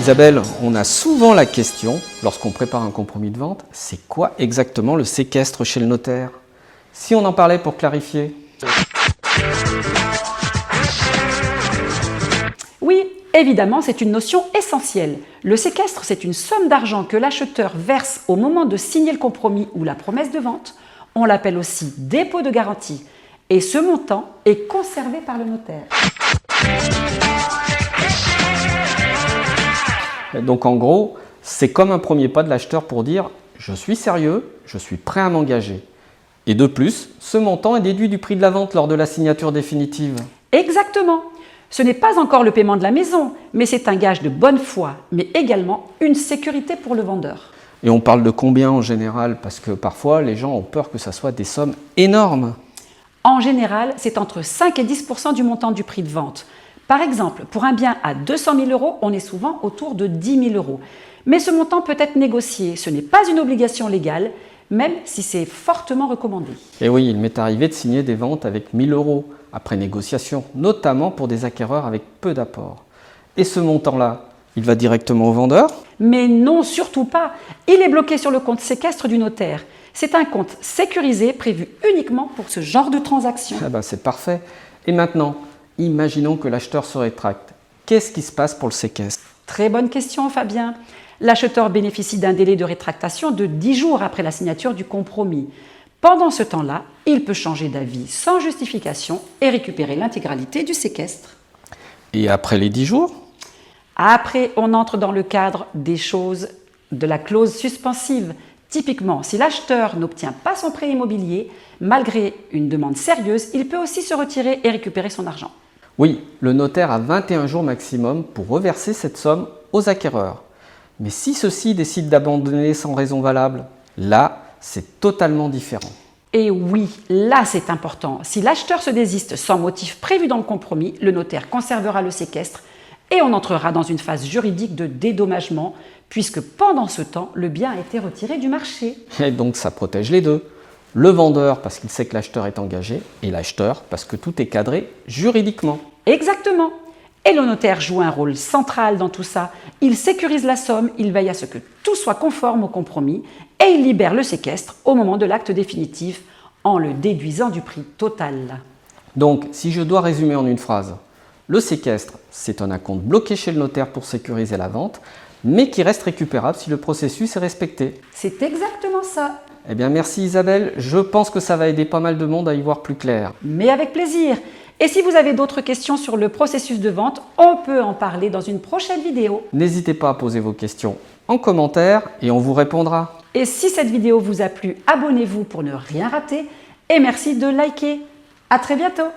Isabelle, on a souvent la question, lorsqu'on prépare un compromis de vente, c'est quoi exactement le séquestre chez le notaire? Si on en parlait pour clarifier. Oui, évidemment, c'est une notion essentielle. Le séquestre, c'est une somme d'argent que l'acheteur verse au moment de signer le compromis ou la promesse de vente. On l'appelle aussi dépôt de garantie. Et ce montant est conservé par le notaire. Donc en gros, c'est comme un premier pas de l'acheteur pour dire « je suis sérieux, je suis prêt à m'engager ». Et de plus, ce montant est déduit du prix de la vente lors de la signature définitive. Exactement. Ce n'est pas encore le paiement de la maison, mais c'est un gage de bonne foi, mais également une sécurité pour le vendeur. Et on parle de combien en général? Parce que parfois, les gens ont peur que ça soit des sommes énormes. En général, c'est entre 5 et 10% du montant du prix de vente. Par exemple, pour un bien à 200 000 €, on est souvent autour de 10 000 €. Mais ce montant peut être négocié, ce n'est pas une obligation légale, même si c'est fortement recommandé. Et oui, il m'est arrivé de signer des ventes avec 1 000 € après négociation, notamment pour des acquéreurs avec peu d'apport. Et ce montant-là, il va directement au vendeur? Mais non, surtout pas. Il est bloqué sur le compte séquestre du notaire. C'est un compte sécurisé prévu uniquement pour ce genre de transaction. Ah ben, c'est parfait. Et maintenant, imaginons que l'acheteur se rétracte. Qu'est-ce qui se passe pour le séquestre? Très bonne question, Fabien. L'acheteur bénéficie d'un délai de rétractation de 10 jours après la signature du compromis. Pendant ce temps-là, il peut changer d'avis sans justification et récupérer l'intégralité du séquestre. Et après les 10 jours? Après, on entre dans le cadre des choses de la clause suspensive. Typiquement, si l'acheteur n'obtient pas son prêt immobilier, malgré une demande sérieuse, il peut aussi se retirer et récupérer son argent. Oui, le notaire a 21 jours maximum pour reverser cette somme aux acquéreurs. Mais si ceux-ci décident d'abandonner sans raison valable, là, c'est totalement différent. Et oui, là c'est important. Si l'acheteur se désiste sans motif prévu dans le compromis, le notaire conservera le séquestre et on entrera dans une phase juridique de dédommagement puisque pendant ce temps, le bien a été retiré du marché. Et donc ça protège les deux. Le vendeur parce qu'il sait que l'acheteur est engagé et l'acheteur parce que tout est cadré juridiquement. Exactement. Et le notaire joue un rôle central dans tout ça. Il sécurise la somme, il veille à ce que tout soit conforme au compromis et il libère le séquestre au moment de l'acte définitif en le déduisant du prix total. Donc, si je dois résumer en une phrase, le séquestre, c'est un acompte bloqué chez le notaire pour sécuriser la vente, mais qui reste récupérable si le processus est respecté. C'est exactement ça. Eh bien, merci Isabelle. Je pense que ça va aider pas mal de monde à y voir plus clair. Mais avec plaisir. Et si vous avez d'autres questions sur le processus de vente, on peut en parler dans une prochaine vidéo. N'hésitez pas à poser vos questions en commentaire et on vous répondra. Et si cette vidéo vous a plu, abonnez-vous pour ne rien rater et merci de liker. À très bientôt.